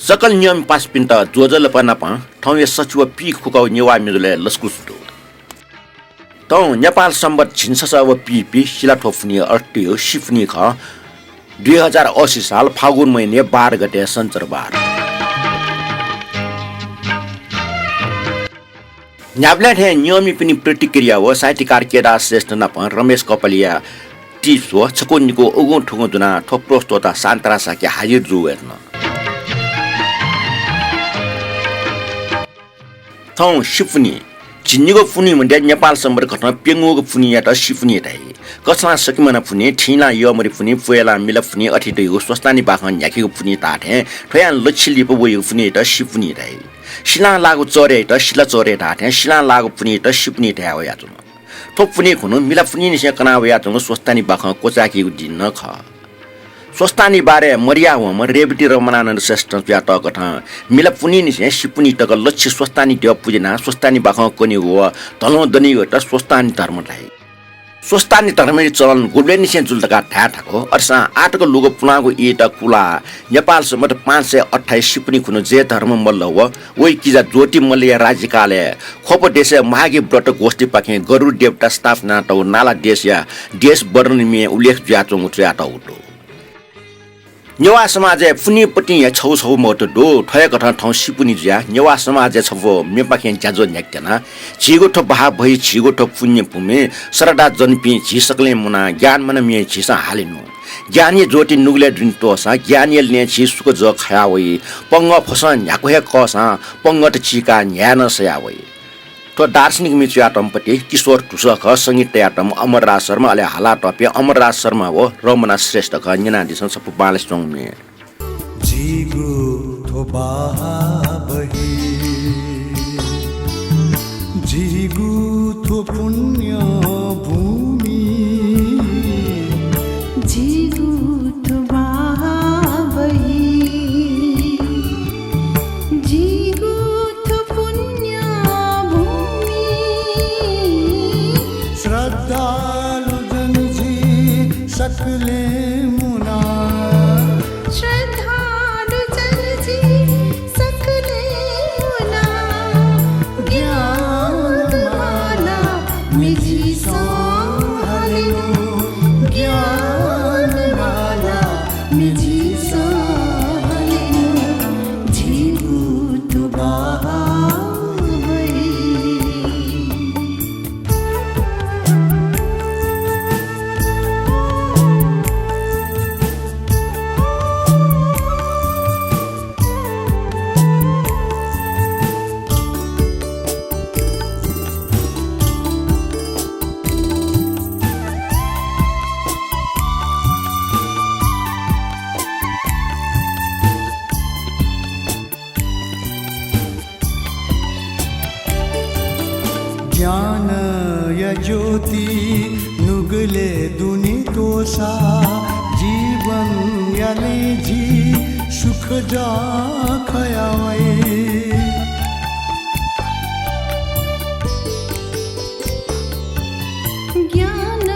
सकल नियम पास पिन्ट जोजल पनाप ठाउँ सचिव पी खुकाउ नेवा मिजुले लस्कुस्टो तौ नेपाल सम्बत झिन्सस व पीपी शिलाठोफनी अर्टियो सिफनी ख 2080 साल फागुन महिने 12 गते सञ्चरबार न्याब्ल्याट हे नियमी पनि प्रतिक्रिया व साहित्यकार केदार श्रेष्ठ नप रमेश कपलिया टिसो छकोनीको उगो ठुगो दुना ठोप्रोस्तोता सान्तरासा के हाजिर जुवेर्न थौ सिफनी चिन्नीको फुनी भन्दा नेपाल सम्बर घटना पेङ्गोको फुनी यात सिफनी तै कसला सकिमना फुनी ठिला यमरी फुनी फुएला मिला फुनी अठिटै हो स्वस्तानी बाखन याकीको फुनी ताठे ठयान लच्छिली पबोयो फुनी त सिफनी तै शिला लागु चरे त शिला चरे ताठे शिला लागु फुनी त सिफनी तै हो यातु थोप फुनी खुनु मिला फुनी निसे कना हो यातु स्वस्तानी बाखन कोचाकीको दिन न ख स्वस्तानी बारे मरिया हो म रेबटी रमनानन्द श्रेष्ठ व्यात कथा मिला पुनी निसे सिपुनी तक लक्ष्य स्वस्तानी देव पुजना स्वस्तानी बाख कोनी हो तलो दनी हो त स्वस्तानी धर्म लाई स्वस्तानी धर्मले चलन गुब्ले निसे जुल्तका ठा ठाको अर्सा आटको लुगो पुनाको एटा कुला नेपाल सम्मत 528 सिपुनी खुनु जे धर्म मल्ल हो ओइ किजा ज्योति मल्ल राज्यकाले खोप देश मागी व्रत गोष्ठी पाखे गरुड देवता स्थापना त नाला देश या देश वर्णनीय उल्लेख ज्यातो मुत्र्या त उठो नेवा समाज फुनीपट्टि या छौ छौ मत दो ठय कथा ठाउँ सिपुनी ज्या नेवा समाज छवो मेपाखे ज्याजो न्याक्तेना छिगोठ बहा भई छिगोठ पुण्य पुमे सरदा जनपी छिसकले मुना ज्ञान मन मे छिसा हालिनु ज्ञानी ज्योति नुगले द्रिन्टोसा ज्ञानील ने छिसुको ज खयावई पंग फसन न्याको हे कसा पंगट छिका न्यान सयावई तो दार्शनिक मित्र आटमपट्टि किशोर टुसख संगीत आटम अमरराज शर्मा अले हाला टपे अमरराज शर्मा हो रमना श्रेष्ठ ख निनादिसन सपु बालस्टोङ मे जीगु थोबा बही जीगु थो पुण्य भूमि जीगु थोबा बही जीगु थो पुण्य श्रद्धालु जनजी सकले मुना श्रद्धालु जनजी सकले मुना ज्ञान माला मिजी सोहलिनु ज्ञान माला मिजी सोहलिनु जीगु तुबा ज्ञान या ज्योति नुगले दुनि तोसा जीवन याले जी सुख जा खयावै ज्ञान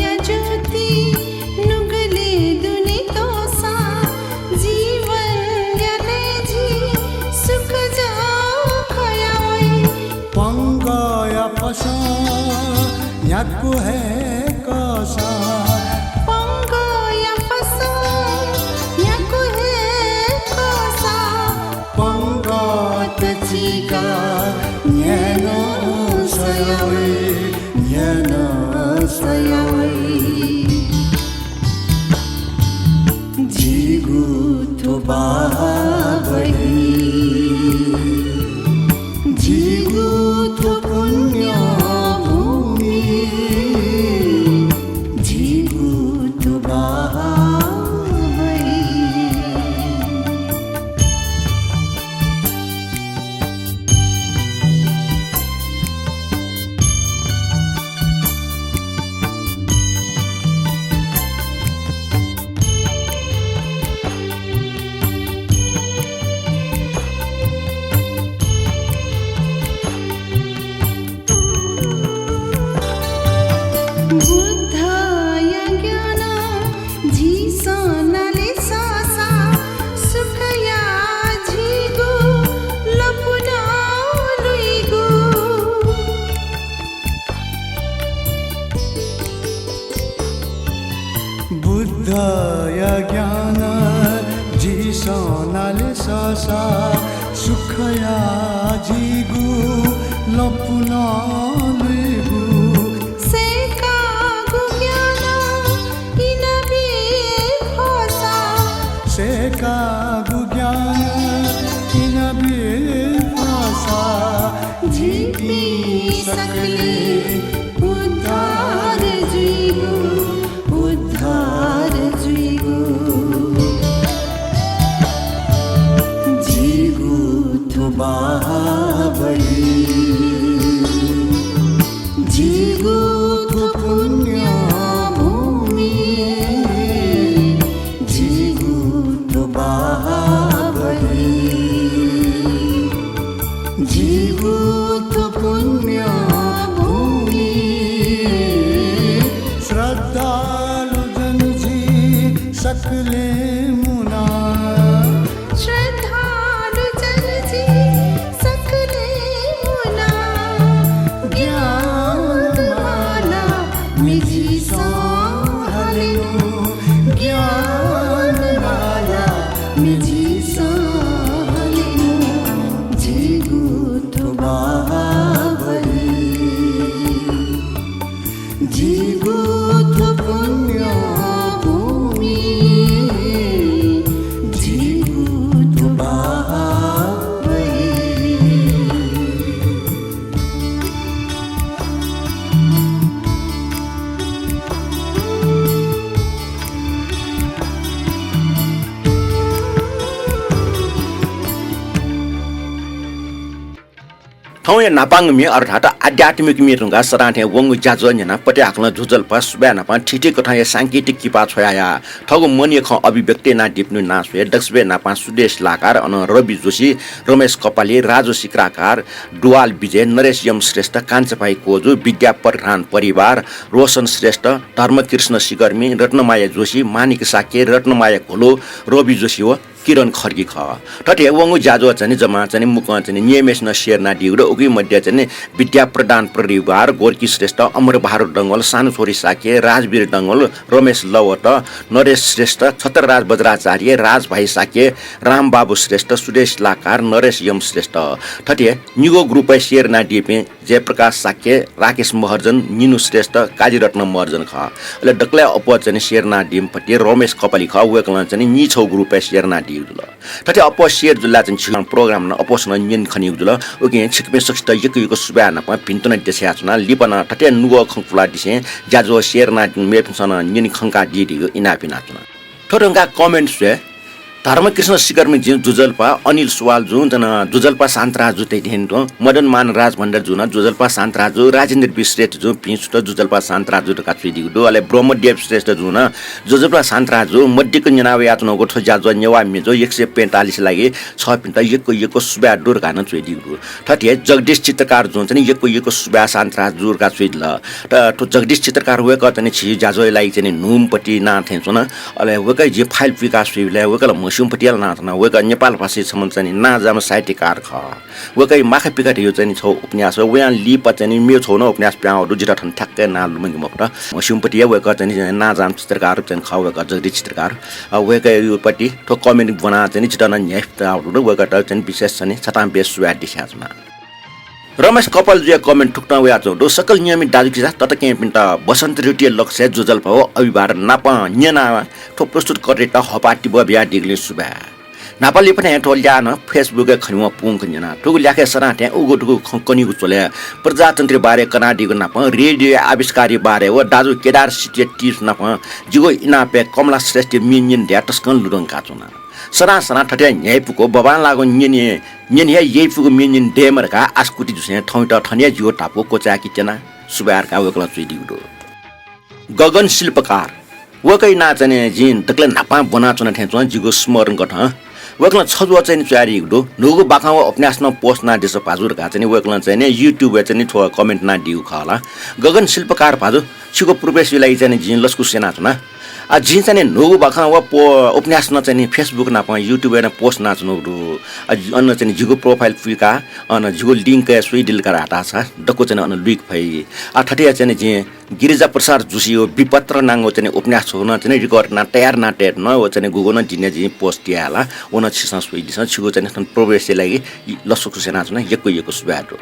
या ज्योति नुगले दुनि तोसा जीवन याले जी सुख जा खयावै पंग या पसा याको है कसा पंग या पसा याको है कसा पंग तचिका न्यानो सयावै जीगु थोबा बही जीगु थो पुण्य भूमि जीगु सोनाले ससा सुखया जिगु लपुना लेगु सेका गुज्ञाना इनबे भाषा सेका गुज्ञान इनबे भाषा जीवी सकले उद्धार जुइगु उद्धार जुइगु जिगु थुबा बढी जिगु थु पुण्य भूमि जिगु थुबा बढी जिगु थु पुण्य भूमि श्रद्धालु जनजी सकले मुना श्रद्धालु जनजी सकले मुना ज्ञानमाला मिजी सहलेनु ज्ञानमाला मिजी सहलेनु जिगु थुबा बढी जिगु थु पुण्य भूमि जिगु थुबा बढी ठाउँ नापाङ मे अर्थात् आध्यात्मिक मिरुङ्गा सराठे वंगु जाजो न्याना पटे हाक्न जुजल पास सुबा नापा ठिठी कथा या सांकेतिक किपा छोया ठगु मनिय ख अभिव्यक्ति ना टिप्नु नासवे दक्षबे नापा सुदेश लाकार अन रवि जोशी रमेश कपाली राजु सिक्राकार डुवाल विजय नरेश यम श्रेष्ठ काञ्चपाई कोजु विद्या प्रधान परिवार रोशन श्रेष्ठ धर्मकृष्ण सिगर्मी रत्नमाया जोशी मानिक साके रत्नमाया घोलो रवि जोशी हो किरण खर्गी ख ठटे वंगु जाजो चाहिँ जमा चाहिँ मुख चाहिँ नियमेश न शेरना डिउ र उगी मध्ये चाहिँ विद्या प्रदान परिवार गोर्की श्रेष्ठ अमर बहादुर डंगल सानु छोरी साके राजवीर डंगल रमेश लवट नरेश श्रेष्ठ छत्रराज बज्राचार्य राजभाइ साके रामबाबु श्रेष्ठ सुदेश लाकार नरेश यम श्रेष्ठ ठटे निगो ग्रुप शेरना डिपे जयप्रकाश साके राकेश महर्जन निनु श्रेष्ठ काजीरत्न महर्जन ख अहिले डक्ला अप चाहिँ शेरना डिम पटे रमेश कपाली ख वेकला चाहिँ निछौ ग्रुप शेरना ठटे अप शेर जुल्ला चाहिँ प्रोग्राम न अपोसन निन खनि जुल ओके छिकमे सक्त यक सुबा न प पिन्तन देस्या छना लिपन ठटे नुगो खंफुला दिसे जाजो शेरना मेपसन निन खंका दिदिगो इनापिना छना ठोरंगा कमेन्ट से धर्मकृष्ण सिकर्मी जुजल्पा अनिल सुवाल जुन जना जुजल्पा शान्तराजु तेथेन्टो मदन मान राज भण्डार जुन जुजल्पा शान्तराजु राजेन्द्र विश्रेष्ठ जु पिंसुट जुजल्पा शान्तराजु का छुइदिगु दो अले ब्रह्मदेव श्रेष्ठ जुन जुजल्पा शान्तराजु मध्यको न्यावे यातनको ठो जाजो नेवा मेजो 145 लागि 6 पिन्ता यको सुबा डोर गान छुइदिगु ठटे जगदीश चित्रकार जुन चाहिँ यको सुबा शान्तराजु का छुइदल त ठो जगदीश चित्रकार वेक चाहिँ छि जाजो लागि चाहिँ नुमपट्टि ना थेन्सो न अले वेकै जे फाइल विकास सुइले वेकल सुम्पटियल नाथना वेक नेपाल भाषी सम्म चाहिँ नाजाम साहित्यकार ख वेकै माखा पिकाट यो चाहिँ छौ उपन्यास वेया लिप चाहिँ मे छौ न उपन्यास प्याउ जिटा ठन ठ्याक्कै नाल मंग मपट सुम्पटिया वेक चाहिँ नाजाम चित्रकार चाहिँ ख वेक जगदीश चित्रकार वेकै यो पट्टि ठो कमेन्ट बना चाहिँ जिटा न न्याफ्ता आउट वेक चाहिँ विशेष चाहिँ छताम बेस सुया दिशाजमा रमेश कपाल जे कमेन्ट ठुक्न वे आचो दो सकल नियमित दाजुकिसा तत के पिन्ता बसन्त रेटिय लक्ष्य जुजल पाओ अभिवार नापा न्यना ठो प्रस्तुत करेटा हपाटी बबिया डिग्ली सुबा नापाली पनि टोल्या न फेसबुक खनिमा पुंक न्यना टुगु ल्याखे सराटे उगु टुगु खंकनी गुचले प्रजातन्त्र बारे कनाडीको नाप रेडियो आविष्कारी बारे व दाजु केदार सिटी टिप्स नाप जिगो इनापे कमला श्रेष्ठ मिन्यन ड्याटस्कन लुरङ काचुना सरा ठटे न्यायपुको बबान लागो न्यनिया येपुको मिन्यन डेमरका आस्कुटी जुसे ठौटा ठनिया जियो टापो कोचाकी चना सुबारका वेकला चुइदिगु गगन शिल्पकार वकै नाचने जिन तकले नापा बनाचना ठेचो जिगो स्मरण गठ वेकला छजुवा चाहिँ चारी दो नुगु बाखाव उपन्यास न पोस्ट ना देश पाजुर का चाहिँ वेकला चाहिँ युट्युब चाहिँ ठो कमेन्ट ना दिउ खला गगन शिल्पकार पाजु छिको प्रोग्रेस लागि चाहिँ जिन लस्कु सेना छना आ जिन चाहिँ नुगु बाखाव उपन्यास न चाहिँ फेसबुक ना प युट्युब ना पोस्ट ना छु दो अन्न चाहिँ जिगो प्रोफाइल फिका अन जिगो लिंक सुइडिल का राता छ डको चाहिँ अन लिक भई आ ठटिया चाहिँ गिरिजा प्रसाद जोशी हो विपत्र नांगो चाहिँ उपन्यास होना चाहिँ रिकॉर्ड ना तयार न वो चाहिँ गुगल न दिने चाहिँ पोस्ट दियाला ओना छिसा सोइदिस छिगो चाहिँ थन प्रोग्रेस लागि लसुक सेना छ न यको सुबाडो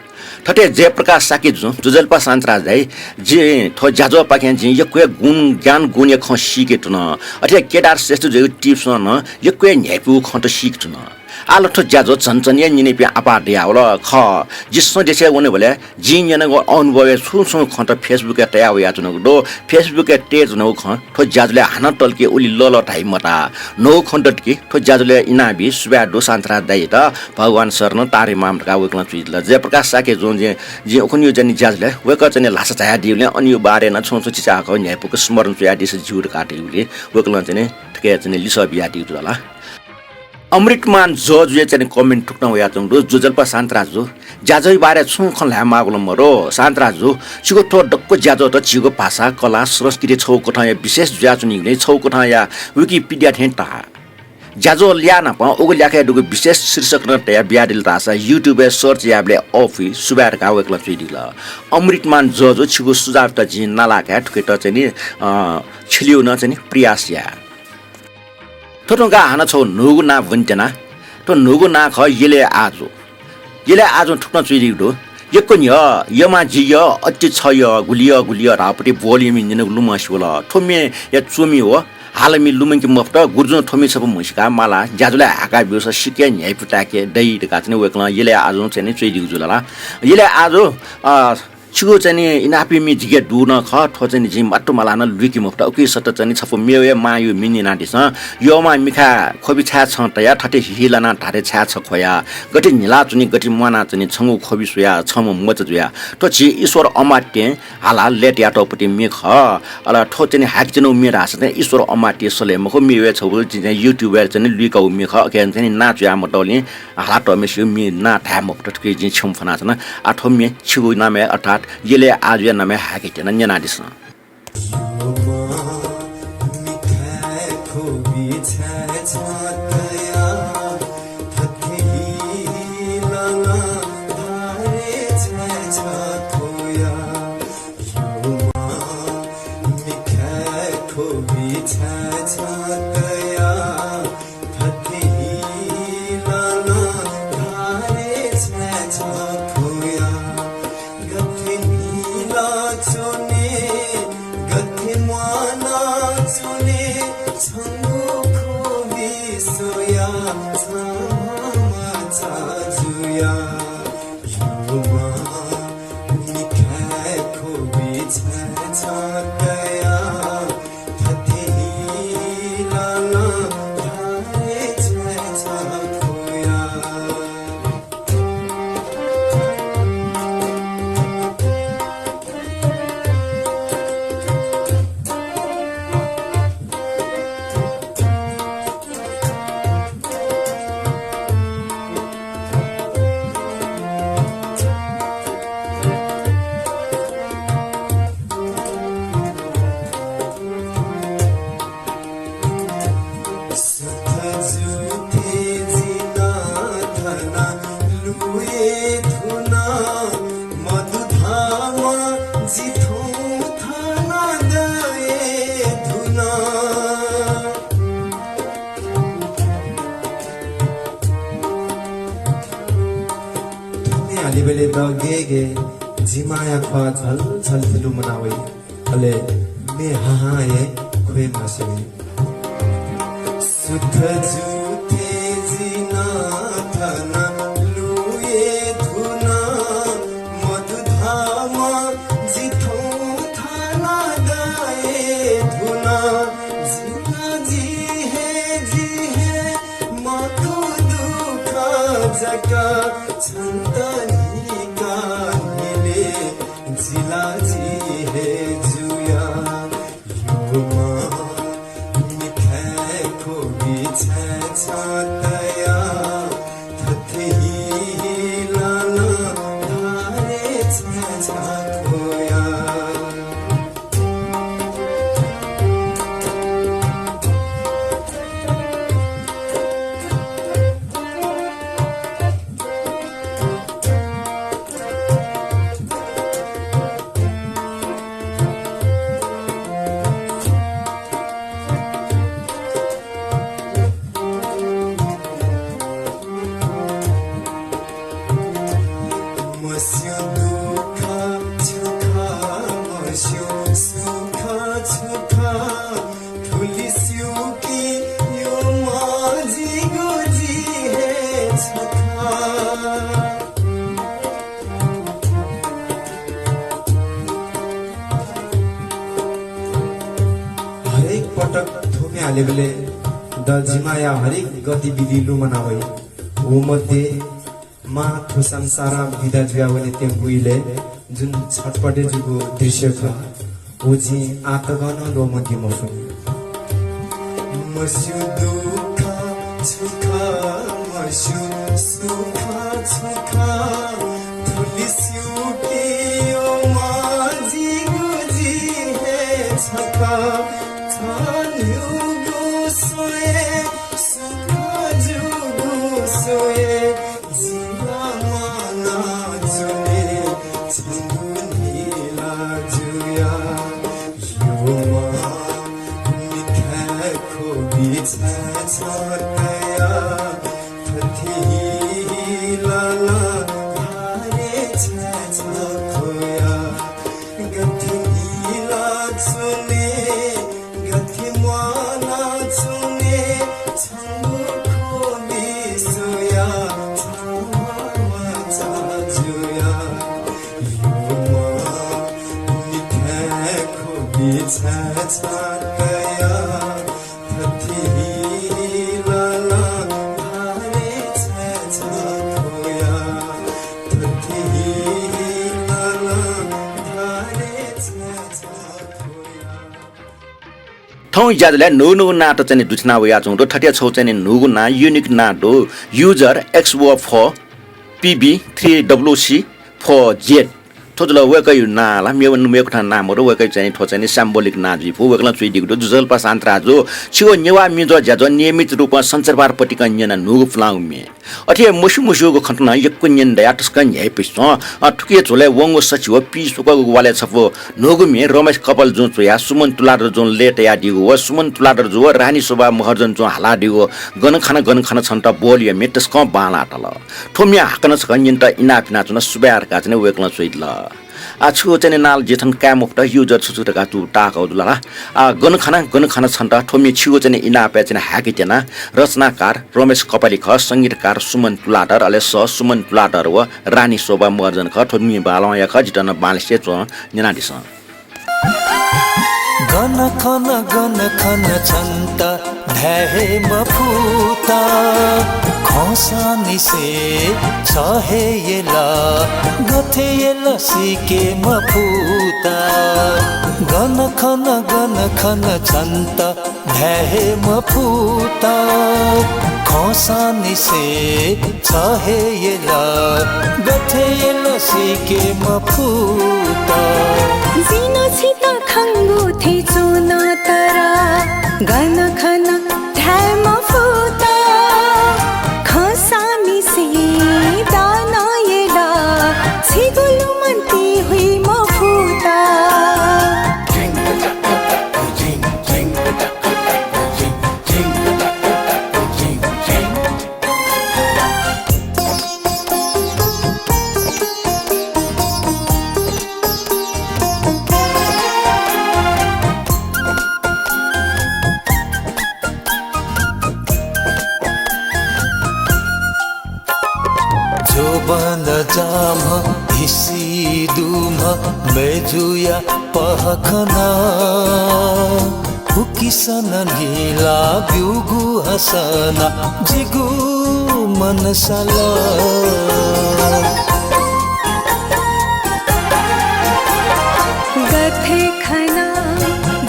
ठटे जयप्रकाश साकी जुजलपा शान्तराज दाइ जे थ जाजो पाक्यान जे यको गुण ज्ञान गुण ख सिकेट न अथे केदार श्रेष्ठ जे टिप्स न यको न्यापु खट सिक्ट न आलठो ज्याजो चनचनिया निने पे आपा दिया होला ख जिसो देसे वने भले जिन जना गो अनुभव सुसु खट फेसबुक तया होया जुन दो फेसबुक तेज न ख थो ज्याजले हान टल्के उली लल टाइ मता नो खण्डट के थो ज्याजले इनाबी सुबा दो शान्तरा दाइ त भगवान शरण तारे मामका वकला चुइल जयप्रकाश साके जोन जे ओखनियो जनि ज्याजले वक चाहिँ लासा चाया दिउले अनि यो बारे न छोचो चिचाको न्यायपुको स्मरण चुया दिस जुर काटेउले वकला चाहिँ ठके चाहिँ लिसा बिया दिउ होला अमृतमान जज ये चाहिँ कमेन्ट टुक्न होया जंदो जुजलपा शान्तराजु ज्याजै बारे छु खला मागलम मरो शान्तराजु छिगो थो डक्को ज्याजो त छिगो भाषा कला संस्कृति छौ कोठा या विशेष ज्याजुनि नै छौ कोठा या विकिपीडिया थेन्टा ज्याजो ल्या न प ओगो ल्याके दुगो विशेष शीर्षक न तया ब्याडिल तासा युट्युब सर्च याबले अफिस सुबार का वेकला चुइदिल अमृतमान जज छिगो सुझाव त जि नालाका ठुके त चाहिँ नि छिलिउ न चाहिँ प्रयास या थोटोगा हाना छौ नुगु ना भन्टेना तो नुगु ना ख येले आजो ठुक्न चुइदिदो यको नि यमा जिय अति छ य गुलिय रापटी भोलियम निने लुमासोला थोमे या चुमी हो हालमी लुमंकी मफ्त गुर्जो थोमी सब मुसिका माला ज्याजुले हाका बिउस सिके न्याय पुटाके दै ढका चाहिँ वेकला येले आजो चाहिँ चुइदिउ जुला येले आजो छिगो चाहिँ इनापी मि जिगे दुन ख थो चाहिँ जि माटो मलान लुकी मुफ्त उकि सत चाहिँ छफो मेवे मायु मिनि नादिस योमा मिखा खोबि छा छ तया ठटे हिलाना ठारे छा छ खोया गति निला चुनि गति मना चाहिँ छंगु खोबि सोया छम मच जुया तो छि ईश्वर अमाट्य हाला लेट या टपति मिख अला थो चाहिँ हाक चाहिँ मेरा छ ईश्वर अमाट्य सले मखो मेवे छबु चाहिँ युट्युबर चाहिँ लुकाउ मिख अकेन चाहिँ नाचुया मटोले हाला टमेसु मि ना था मुफ्त के जि छम फना छ न आठो मे छिगु नामे अर्थात येले आज या नामे हाके तेन न्याना दिस बेले द गे जिमाया ख्वा छल दिलु मनावै अले मे हा ये खोइ मासे सुथ जुते जिना थना लुए धुना मधुधामा जिथो थाना दाए धुना जिना जी है मधु दुखा जगा छंदनी जिला जी है जुया युमा मिठाई को बिछा छातया थथे लाना धारे छा खोया छखा हरेक पटक थुमे हाले बेले दजिमाया हरेक गतिविधि लु मनावै हो मध्ये मा थु संसारा बिदा जुयावने तेंगुइले जुन छटपटे जुगो दृश्य छ ओजी आतगन रोमन्ती मसु मस्यु दुख सुख मस्यु सुख सुख तुलिस्यु के ओ माजी गुजी हे छका छान्यु गो सोए सुख जुगु सोए जीवा माना जुने छिंगु नीला जुया योमा मिठा खोबी छाछाया थथी लाला भारे छाछाया गथी नीला चुने गथी माना चुने छंगु खोबी सोया छावा छाजुया योमा मिठा खोबी छाछाया थथी लाला भारे छाछाया थथी लाला भारे छाछाया ठौ ज्यादले नु नाटो चाहिँ दुछना वया छौ र ठटिया छौ चाहिँ नुगु ना unique NATO user XWO4 PB3WC4Z थोजल वेकै नाला मेवन मेकठा नामहरु वेकै चाहिँ ठो चाहिँ सिम्बोलिक नाजी फु वेकला चुइदिगु जुजल पासान्त राजो छिओ नेवा मिजो ज्याजो नियमित रूपमा संचारबार पटिकन्यना नुगु फ्लाउमे अथे मुसु मुसुगु खन्टना यक्कुन्यन दया टस्कन ह्याइ पिसो ठुके झोले वंगो सचिव पि सुकगु वाले छफो नुगु मे रमेश कपाल जो चोया सुमन तुलादर जो लेट या दिगु व सुमन तुलादर जो रानी शोभा महर्जन जो हाला दिगु गन खाना छन्ट बोलिय मे टस्क बाला टल ठोमिया हकन छकन्यन त इना पिना चुन सुबार का चाहिँ वेकला चुइदल आछु चाहिँ नाल जेथन काम अफ द युजर छुछुटका तु टाका दुला गन खाना छन्ट ठोमी छिगो चाहिँ इना पे चाहिँ हाकितेना रचनाकार रमेश कपाली ख संगीतकार सुमन तुलादर अले स सुमन तुलादर व रानी शोभा महर्जन ख ठोमी बाला या ख जितन बालसे चो निना दिस गन खन छन्त ढ्याहे मफुता खोसानी से छहे येला गथे येला सिके मफुता गन खन छन्त ढ्याहे मफुता खोसानी से छहे येला गथे येला सिके मफुता जिनो छिता खङ्गु थे चुन तरा गन खन ध्याम फुता खसामी से दाना येला छिगुलु मन्ती हुई म फुता बन्द जाम हिसी दुम मेजुया पहखना हुकिसन नीला ब्युगु हसना जिगु मनसला गथे खना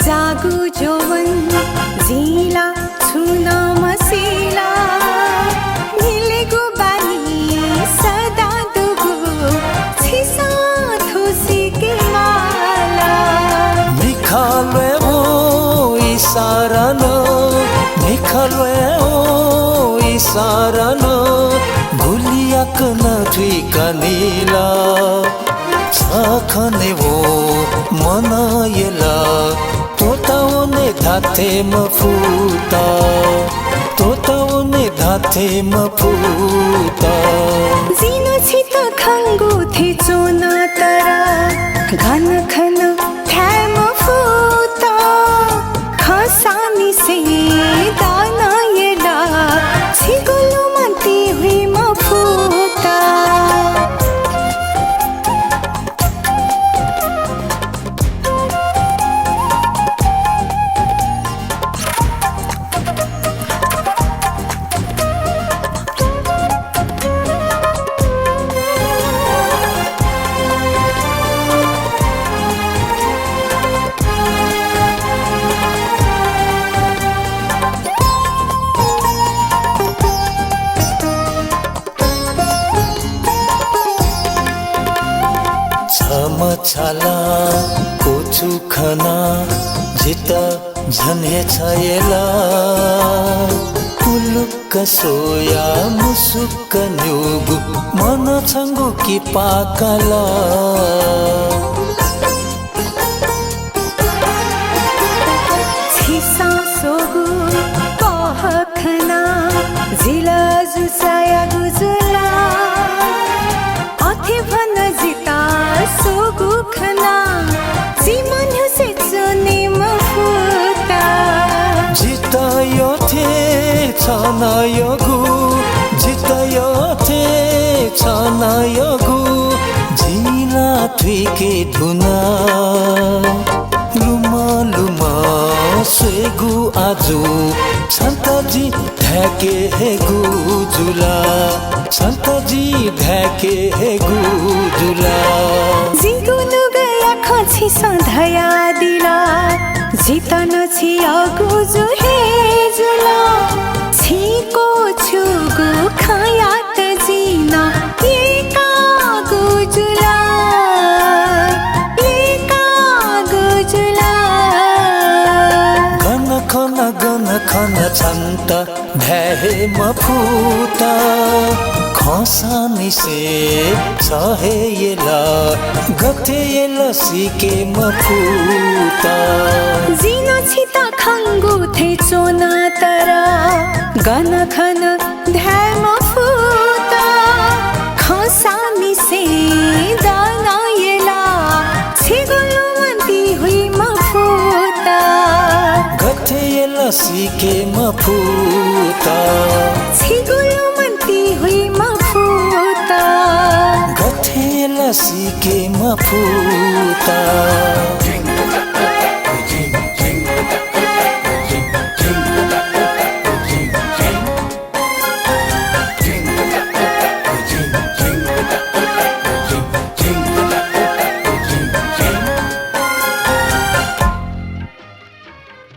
जागु जोवन जिला छुना मसिला मिलेगु बानी सदा दुगु छिसा थुसी के माला निखालवे हो इसारन निखालवे हो इसारन भुलियाक नथुइका नीला छखने वो मनायला तोताउने धाथे मफुता तोताउने धाथे मफुता जिनो छित खङ्गु थे चुन तरा घन खन थ्याम फुता खसामी से दाना येला छिगुलु मन्ती हुई म मछाला कोछु खना जिता झन्हे छयला पुलुक्क सोया मुसुक्क न्युगु मन छङ्गु कि पाकला छिसा सोगु कहखना जिला जुसाया गुजुला अथे भन जिता सोगु खना जीवन से चुने मफुता जितायो थे छनयगु जितायो थे छनयगु जिला थुइके धुना लुमा लुमा सेगु आजु सन्तजी ढ्याके हेगु जुला सन्तजी ढ्याके हेगु जुला जिगुनु गया खछि सधया दिला जितन छि अगुजु हे जुला छिको छुगु खयात जिना एका गुजुला गन खन छन्त भ्याहे मफुता खसानी से सहे येला गथे येला सिके मफुता जिनो छिता खङ्गु थे चोना तरा गन खन ध्याय मफुता खसानी से दाना येला छिगुलु मन्ती हुई मफुता गथे येला सिके मफुता छिगुलु मन्ती हुई मफुता गथे येला सिके मफुता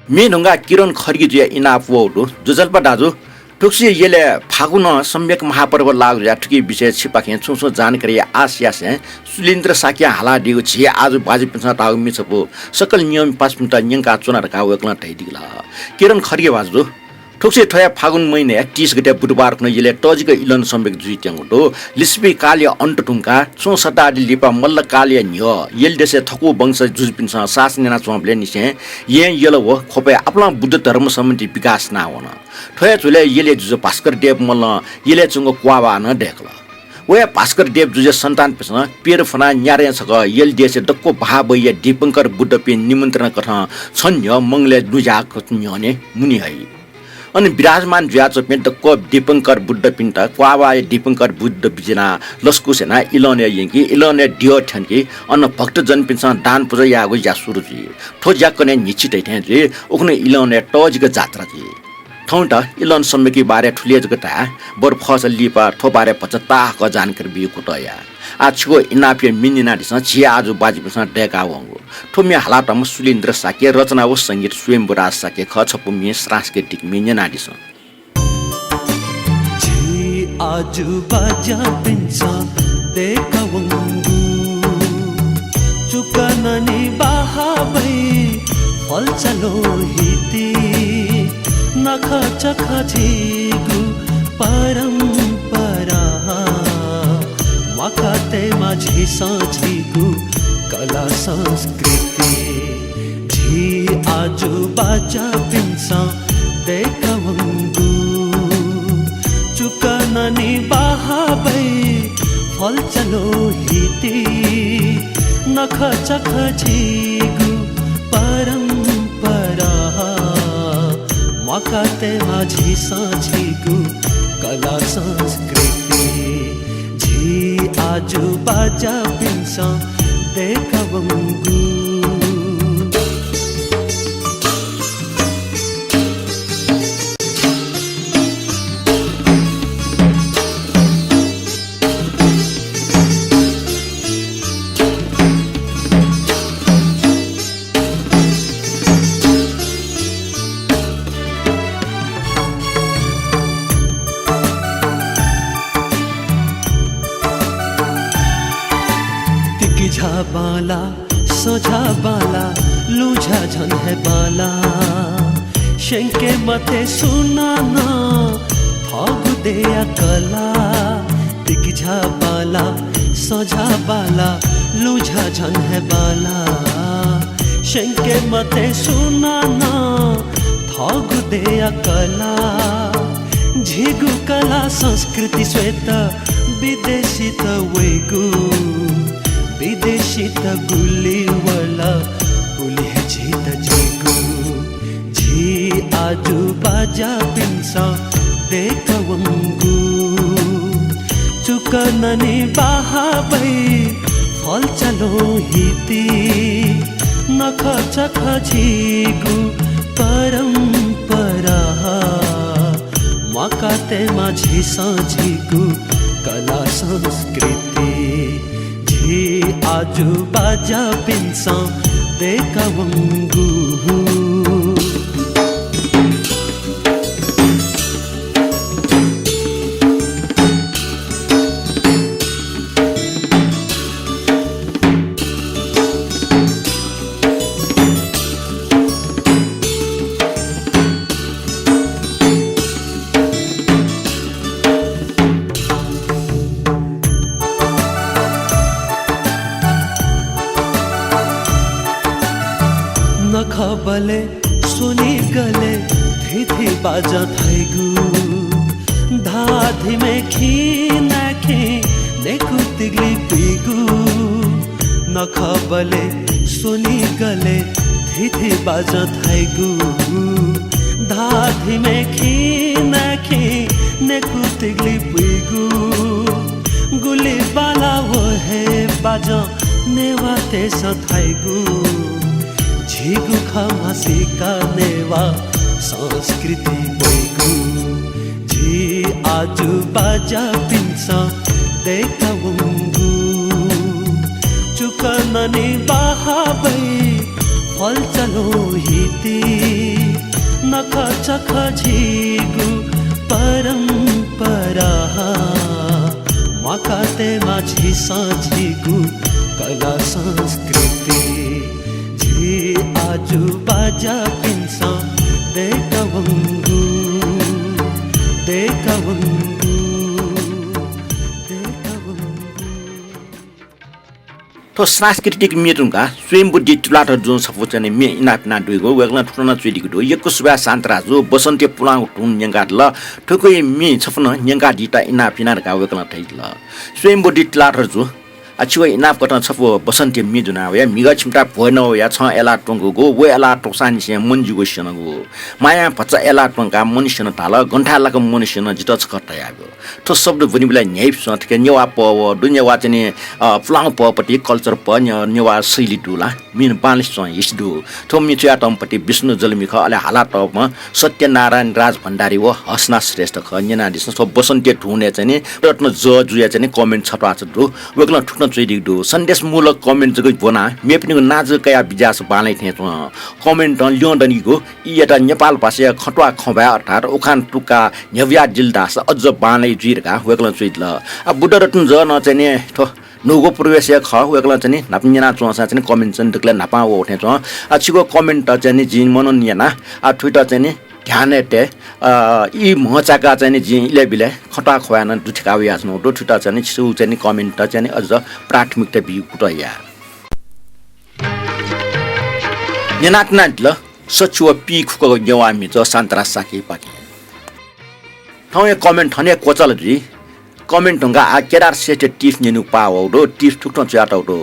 मेनुङ्गा किरण खर्गी जुया इनापुओडु जुजल्पा दाजु टुक्सी येले फागुन सम्यक महापर्व लाग्या ठुकी विषय छिपाखे छुसो जानकारी आसियासे सुलिन्द्र साकिया हाला दिगु छिया आज बाजी पिन्छ ताउ मिछपो सकल नियम 5 मिनेट न्यंका चुनार का वेकला ठैदिला किरण खर्गे बाजु ठुक्सी ठया फागुन महिने 30 गते बुधबार कुन येले टजिक इलन सम्यक जुइ ट्याङडो लिस्बी कालिया अन्तटुङका सो सतादि लिपा मल्ल कालिया न्य येल देशे थकु वंश जुजपिन्छ सासनेना चोम्ले निसे ये येलो व खोपे आपला बुद्ध धर्म सम्बन्धी विकास ना होन ठया जुले येले जुज भास्कर देव मल्ल येले चुंगो क्वावा न देखला वे भास्कर देव जुजे सन्तान पेसन पेर फना न्यारे सक येल देशे दक्को भाबय दीपंकर बुद्ध पे निमन्त्रण कथा छन्य मंगले दुजा कन्यने मुनि है अनि विराजमान जुयाचो पेन्ट क दीपंकर बुद्ध पिन्ट क्वावा दीपंकर बुद्ध बिजना लस्कु सेना इलने यंकी इलने डियो ठनकी अन भक्त जन पिन्छ दान पूजा यागो या सुरुजी ठोज्या कने निचितै थेजे उखने इलने टजिक जात्रा जी ठौंटा इलन सम्मेकी बारे ठुलिए जगता बर फसल लिपा ठो बारे पचता क जानकारी बिको तया आछको इनापिय मिनिना दिस छिया आज बाजी पिन्छ डेका वंगो ठोमी हालातम सुलिन्द्र साके रचना व संगीत स्वयंवराज साके खछपु मि सांस्कृतिक मिनिना दिस जी आज बाजा पिन्छ डेका वंगो चुकननी बाहाबै फल चलो हिती नख चख झिगु परम्परा वाकाते माझी साझीगु कला संस्कृति झी आजु बाजा पिन्सा देखवंगु चुकननी बाहाबै फल चलो हिती नख चख झिगु परम्परा वाकाते माझी साझीगु कला संस्कृति झी आजु बाजा पिन्सा देखवंगु तिघा बाला सोझा बाला लुझा झन है बाला शेंके मथे सुनाना थगु देया कला तिघा बाला सोझा बाला लुझा झन है बाला शेंके मथे सुनाना थगु देया कला झिगु कला संस्कृति श्वेत विदेशी त वेगु विदेशी त गुलिवला उले झित झिगु झी आजु बाजा पिन्सा देखवंगु चुकननी बाहाबै फल चलो हिती नख चख झिगु परम्परा मकाते माझी साझीगु कला संस्कृति झी आजु बाजा पिन्सा देखवंगु नखबले सुनी गले थिथि बाजा थैगु धाधि में खी नेकु तिगली पिगु नखबले सुनी गले थिथि बाजा थैगु धाधि में खी नेकु तिगली पिगु गुली बाला वो है बाजा नेवाते सथैगु झिगु खमासिका नेवा संस्कृति बैगु झी आजु बाजा पिन्सा देखवंगु चुकननी बाहाबै फल चलो हिती नख चख झिगु परम्परा मकाते माझी साझीगु कला संस्कृति आजु बाजा पिन्सा देखवंगु तो सांस्कृतिक मेटुङका स्वयंबुद्धि तुलाटर जो सफोचने मे इनापिना दुइगो वेगला ठुना चुइदिगु दो यको सुबा शान्तराजु बसन्ते पुलाङ ठुन न्यंगाद ल ठोकै मे छफन न्यंगा दिता इनापिना का वेगला थैल स्वयंबुद्धि तुलाटर जो अछुवा इनाप कटन छफो बसन्ते मे जुना वे मिगा छिमटा भएन या छ एला टंगो गो वे एला टोसान से मनजुगो सनगो माया भचा एला टंगा मनुष्यन ताल गन्ठालाको मनुष्यन जित छकटा आबो तो शब्द भनिबलाई न्याइप सटके नेवा प दुनिया वाचने फ्लाङ पपटी कल्चर प नेवा शैली दुला मिन बालिस हिस्दु तो मिचया तमपटी विष्णु जलमिख अले हाला टपमा सत्यनारायण राज भण्डारी व हसना श्रेष्ठ ख नेना दिस सब बसन्ते ढुने चाहिँ रत्न ज जुया चाहिँ कमेन्ट छटवा छ दु वेगला ठुक्न चैदिदु सन्देशमूलक कमेन्ट जगै bona मेपिनिको नाज कया बिजास बालै थे कमेन्ट ल्योडनीको इयटा नेपाल भाषा खटवा खबा अर्थात उखान टुका न्यव्या जिल्दास अझ बालै जिरका वेगला चैदल अब बुद्ध रत्न ज न चाहिँ थो नुगो प्रवेश ख वेगला चाहिँ नापिना चोसा चाहिँ कमेन्ट चाहिँ दक्ले नापा उठे छ अछिको कमेन्ट चाहिँ जिन मनोनियना आ ट्विटर चाहिँ ध्यानते यी मचाका चाहिँ जिले बिले खटा खोयान दुठकाउ यास्नो दो ट्विटर चाहिँ सु चाहिँ कमेन्ट चाहिँ अझ प्राथमिकता बिउ कुटया यनाकनाटल सचुवा पी खुको गेवामी ज शान्तरा साके पाके थौए कमेन्ट थने कोचल जी कमेन्ट होगा आ केदार सेट टिफ नेनु पाओ दो टिफ ठुक्न च्याटौ दो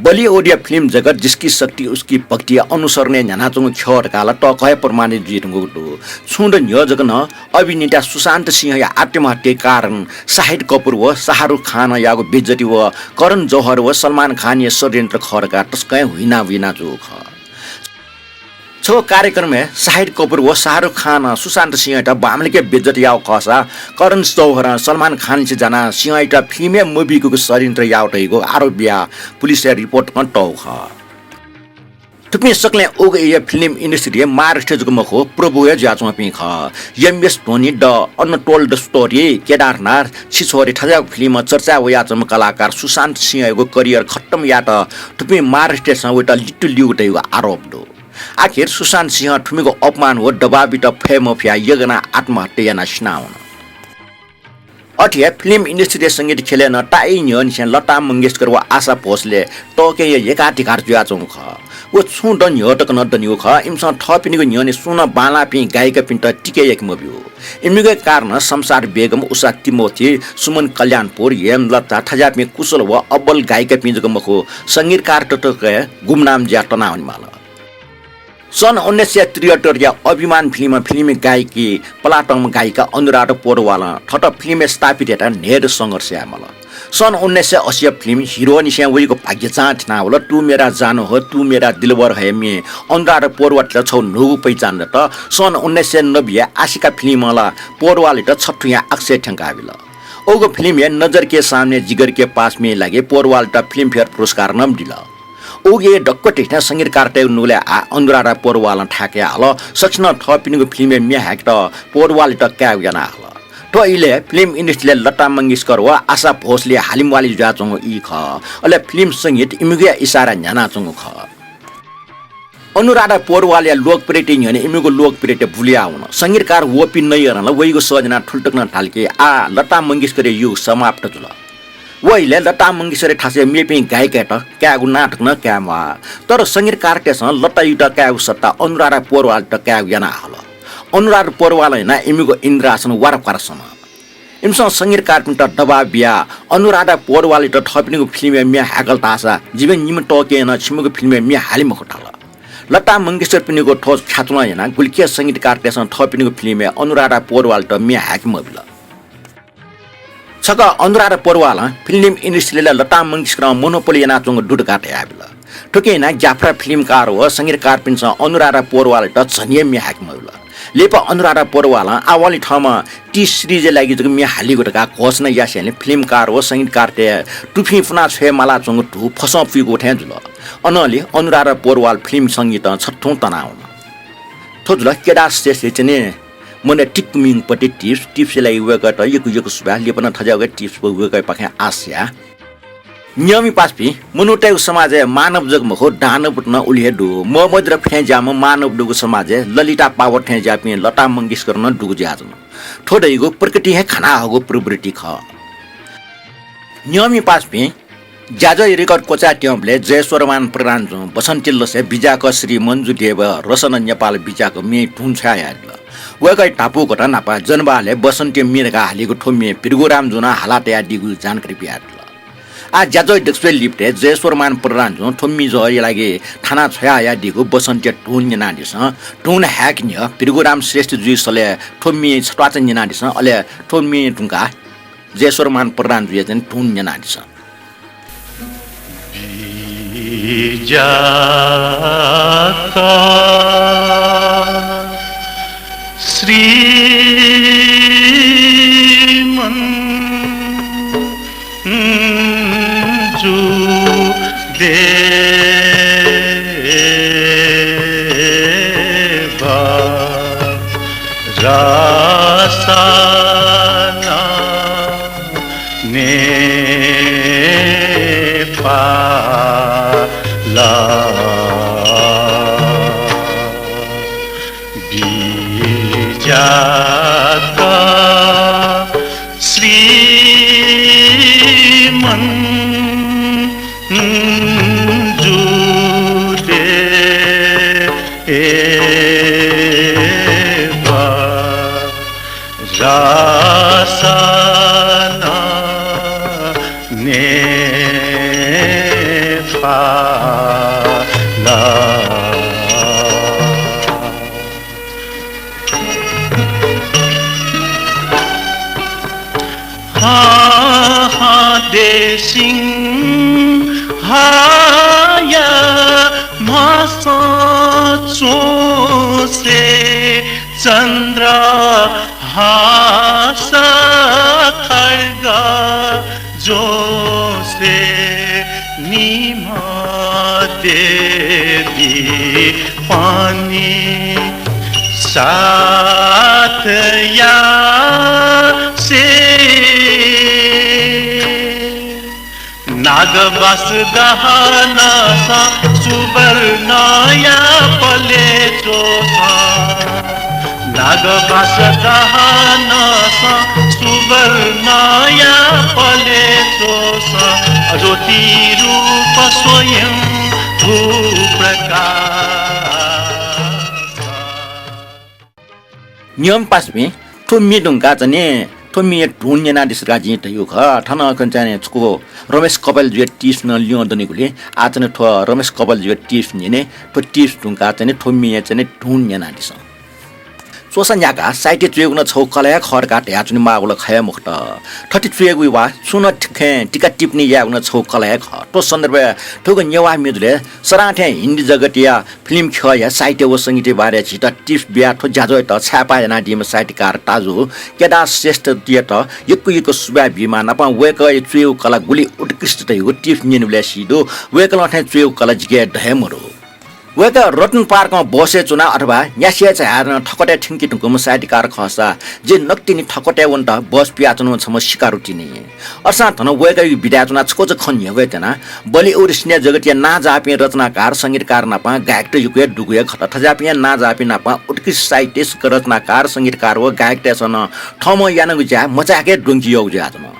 बलि ओडिया फिल्म जगत जिसकी शक्ति उसकी भक्ति अनुसरने न्यानाचों छर काला त कहे प्रमाणित जितंगो दो छुंड न्य जगन अभिनेता सुशान्त सिंह या आत्महत्या कारण शाहिद कपूर व शाहरुख खान याको बेइज्जती व करण जौहर व सलमान खान या षड्यन्त्र खरका तस्कै हुइना विना जो ख छो कार्यक्रम में शाहिद कपूर व शाहरुख खान सुशांत सिंह बामले के बेइज्जत याव खसा करण जौहर सलमान खान से जाना सिंह फिमेल मूवी को षड्यन्त्र याव टैको आरोप बिया पुलिस रिपोर्ट कन टौ ख तुपी सकले ओग ये फिल्म इंडस्ट्री महाराष्ट्र जुग मखो प्रभु या जाचो पि ख MS Dhoni the untold story Kedarnath Chhichhore ठजा फिल्म चर्चा वया चम कलाकार सुशान्त सिंहको करियर खत्म या त तुपी महाराष्ट्र स वटा लिटु लिउटेको आरोप दो आखिर सुशान्त सिंह ठुमीको अपमान हो दबाबिट फेमफिया यगना आत्महत्या याना स्नाउन अठिया फिल्म इंडस्ट्री संगीत खेले न टाइ न्यन से लता मंगेशकर व आशा भोसले टके एकाधिकार जुआचौ ख वो छु द न्यटक न दनियो ख इमसा थपिनीको न्यने सुन बाला पि गायिका पिन्ट टिके एक मबियो इमिगे कारण संसार बेगम उषा तिमोथी सुमन कल्याणपुर हेम लता ठजापि कुशल व अब्बल गायिका पिन्जको मखो संगीतकार टटके गुमनाम ज्या तनाउनी माला सन् 1973 या अभिमान फिल्म गायकी प्लाटम गायिका अनुराधा पौडवाल ठट फिल्म स्थापित हेटा नेर सङ्घर्ष आमल सन् 1980 फिल्म हिरोइन से वहीको भाग्य चाँट नावल तू मेरा जानो हो तू मेरा दिलबर है मे अनुराधा पौडवाल छौ नुगु पहिचान त सन् 1990 आशिका फिल्मला पौडवाल त छठुया अक्षय ठंकाविल ओगो फिल्म नजर के सामने जिगर के पास में लागे पौडवाल त फिल्म फेयर पुरस्कार नम दिला ओगे डक्क टेक्ना संगीतकार ते नुले अनुराधा पौडवाल ठाके हाल सचना थपिनीको फिल्म मे ह्याक त पौडवाल त क्याउजना हाल तो इले फिल्म इंडस्ट्रीले लता मंगेशकर व आशा भोसले हालिमवाली जाचोङ इ ख अले फिल्म संगीत इमुगे इशारा न्याना चोङ ख अनुराधा पौडवाल या लोकप्रियता न्यने इमुगो लोकप्रियता भुलिया हुन संगीतकार वपी नयरन वहीको सजना ठुलटक्न ठाल्के लता मंगेशकर युग समाप्त जुल वहिले लता मंगेशकर ठासे मेपि गायिका त क्यागु नाटक न क्यामा तर संगीतकार तेसँग लता युटा क्यागु सत्ता अनुराधा पौडवाल त क्यागु याना हल अनुराधा पौडवाल हैन इमिगो इन्द्रासन वारपारसम इमसँग संगीतकार त दबाब बिया अनुराधा पौडवाल त थपिनीको फिल्म मे हागल तासा जीवन निम टके न छिमको फिल्म मे हालिम खटाल लता मंगेशकर पिनीको ठोस ख्यातुना हैन गुल्किया संगीतकार तेसँग थपिनीको फिल्म अनुराधा पौडवाल त मे हाकिम बिल छक अनुराधा पौडवाल फिल्म इंडस्ट्रीले लता मंगेशकर मोनोपोली नाचोङ डुडकाटे आबिल ठोकेना जाफरा फिल्मकार हो संगीतकार पिन्छ अनुराधा पौडवाल त झनिए मे हाकिम बिल लेप अनुराधा पौडवाल आवली ठाउँमा टी सिरिज लागि जग मे हालिगो टका घोषणा यासेले फिल्मकार हो संगीतकार ते टुफी फुना छे माला चोङ टु फसौ पिगो ठ्या जुल अनले अनुराधा पौडवाल फिल्म संगीत छठौं तनाउन थोजुल केदार स्टेस चने मने टिकमिङ पटे टिप्स लागि वेक त यको सुबा लेपन थजाउके टिप्स वेक पाखे आस्या नियमी पासपि मनुटेको समाज मानव जगमखो दानव न उलिहेडु मोहम्मद र फेजाम मानव दुगु समाज ललिता पावर ठेजापि लता मंगेशकर न दुगु ज्याजन थोदैगो प्रकृति है खाना हगो प्रवृत्ति ख नियमी पासपि ज्याजो रेकर्ड कोचा ट्याम्पले जयस्वरमान प्रधान बसन्तिल्ल से बिजाक श्री मन्जु देव रसन नेपाल बिजाक मे ठुन्छा याद वेकै टापु घटा नापा जनबाले बसन्ती मिरगा हालिको ठोमे पिरगोराम जुना हालातया दिगु जानकारी पियाद आ ज्याजो दक्षले लिप्टे जयस्वरमान प्रधान जो ठोमी जय लागि थाना छया दिगु बसन्ती टुन नादिस टुन ह्याक नि पिरगोराम श्रेष्ठ जुसले ठोमी छटाच निनादिस अले ठोमी टुंका जयस्वरमान प्रधान जुय जन टुन निनादिस जाका श्रीमन जू देवा रासाना ने पाला जाका श्रीमन जुदे एवा रासना ने पाला देशिङ हाया मासा चोसे चन्द्र हास खड्ग जोसे निमा देवी पनि साथ या से नागबास दहन सा सुवर्णया पलेचो नागबास दहन सा सुवर्णया पलेचो ज्योति रूप स्वयं नियम पासमे ठुम्मी ढुङ्गा चाहिँ ठुम्मी ढुन्यना दिसका जी तयु ख ठन कञ्चाने छको रमेश कपाल जे टिस न लियो दनेकुले आचने ठ रमेश कपाल जे टिस निने ठ टिस ढुङ्गा चाहिँ ठुम्मी चाहिँ ढुन्यना दिस सोसन याका साइटे चुएगुन छौ कलया खरका ट्याचुनि मागुल खया मुक्त ठटी चुएगु वा सुन ठिखे टिका टिप्नी यागुन छौ कलया ख तो सन्दर्भ ठोग नेवा मिजुले सराठे हिन्दी जगतिया फिल्म खया साइटे व संगीत बारे छिटा टिप्स बिया ठो जाजो त छापा याना दिम साइटकार ताजु केदा श्रेष्ठ दिएत यक्कु सुबा बिमा नपा वेक चुएउ कला गुली उत्कृष्ट तयु टिप्स निनुले सिदो वेक लठे चुएउ कला जिगे ढेमरो वेक रत्न पार्कमा बसे चुना अथवा यासिया हार्न ठकटे ठिङ्की टुङ्कुम साइटकार खसा जे नक्तिनी ठकटे वन्त बस पियाचनु छम शिकार उटिने असा थन वेक विद्या चुना छकोज खन्य वेतना बलि ओरिसिने जगतिया ना जापे रचनाकार संगीतकार नापा गायक त युके डुगुए खत थजापिया ना जापे नापा उत्कृष्ट साहित्यिक रचनाकार संगीतकार व गायक तेसन ठम यानगु ज्या मचाके डुङ्की यौ ज्याजन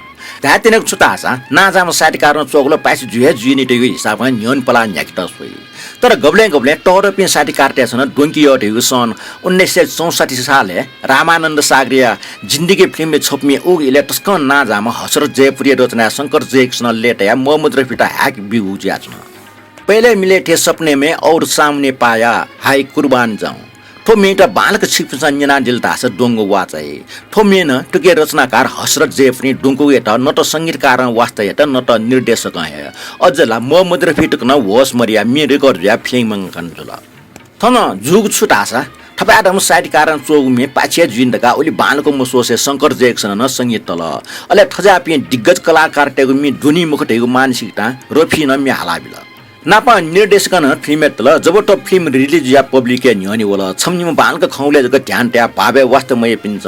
धातिने छुतासा ना जाम साइटकार चोगलो पाइस जुहे जुइने त्यो हिसाबमा न्यन पला न्याकित सोइ तर गब्ले टरपिन साइटकार तेसन डुङ्की यौ सन् 1964 साले रामानन्द सागरिया जिन्दगी फिल्मले छोप्मी उगले टस्कन ना जाम हसरत जयपुरी रचना शंकर जयकृष्ण लेटया मोहम्मद रफीटा हैक बिगु ज्याचन पहले मिले थे सपने में और सामने पाया हाय कुर्बान जाऊं ठो मेटा बालक छिप्छ न्यना दिलतास डोंगो वाचै ठो मेन टुके रचनाकार हसरत जयपुरी डुङ्को एटा न त संगीतकार वास्ता एटा न त निर्देशक है अझला मोहम्मद रफी टकन होस मरिया मे रेकर्ड या फिल्म कन्जुला थन जुग छुटासा थपाडम साइटकार चोगुमे पाछे जिन्दगा ओली बालको मुसोसे शंकर जयकृष्ण न संगीत तल अले थजापि दिग्गज कलाकार टेगु मी धुनी मुख टेगु मानसिकता रोफी न मे हालाबिला नापा निर्देशक न फिल्म तल जब त फिल्म रिलिज या पब्लिक न्यनी वला छम्नीमा बालक खौले जग ध्यान ट्या भावे वास्तवमय पिन्छ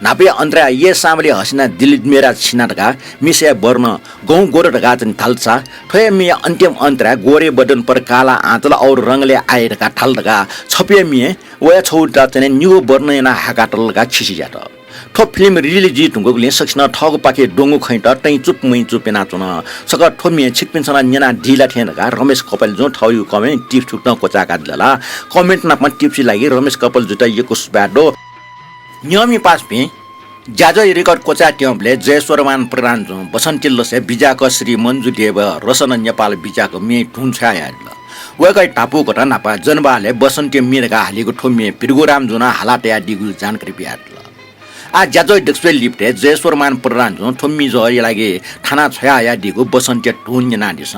नापे अन्तरा ये सामले हसिना दिल मेरा छिनाटका मिसे बर्न गौ गोर ढका चन थाल्सा थय मि अन्त्यम अन्तरा गोरे बदन पर काला आँचल और रंगले आएरका ठाल्दका छपे मि वया छौटा चने न्यू बर्न ना हाकाटलका खिसी जात ठो फिल्म रिलिज ढुङ्गोले सकिन ठग पाके डोंगो खैट तै चुप मै चुपेना चुन सक ठोमिए छिकपिनसना न्यना ढिला ठेनका रमेश कपाल जो ठयु कमेन्ट टिप छुट्न कोचाका दिला कमेन्ट नापमा टिप्सी लागि रमेश कपाल जुटा यको सुबाडो नियमी पासपे ज्याजो रेकर्ड कोचा ट्याम्पले जयस्वरमान प्रधान जो बसन्तिल्लो से बिजाक श्री मन्जु देव रसन नेपाल बिजाक मे ठुन्छा याद वेकै टापु कटा नापा जनबाले बसन्ती मिरका हालेको ठोमिए पिरगोराम जुना हालाटया दिगु जानकारी पियात आ ज्याजो डेक्सवेल लिप्टे जयस्वरमान प्रधान जो ठोम्मी जो लागि थाना छया या दिगु बसन्ती ठुन्य नादिस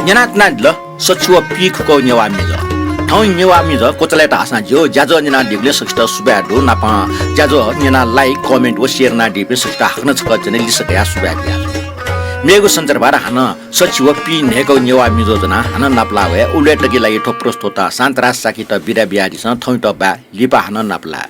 न्यानात नाल सचिव पीखको नेवा मिज ठाउँ नेवा मिज कोचले त हासा जो ज्याजो न्याना डिग्ले सक्छ सुबा दो नापा ज्याजो न्याना लाइक कमेन्ट व शेयर ना डिपे सक्छ हाक्न छ जने लिसके सुबा दिया मेगो सन्दर्भबाट हान सचिव पी नेको नेवा मिजो जना हान नाप्ला वे उले टकी लागि ठो प्रस्तुत शान्तराज साकी त बिरा बिहारी स थौं त बा लिपा हान नाप्ला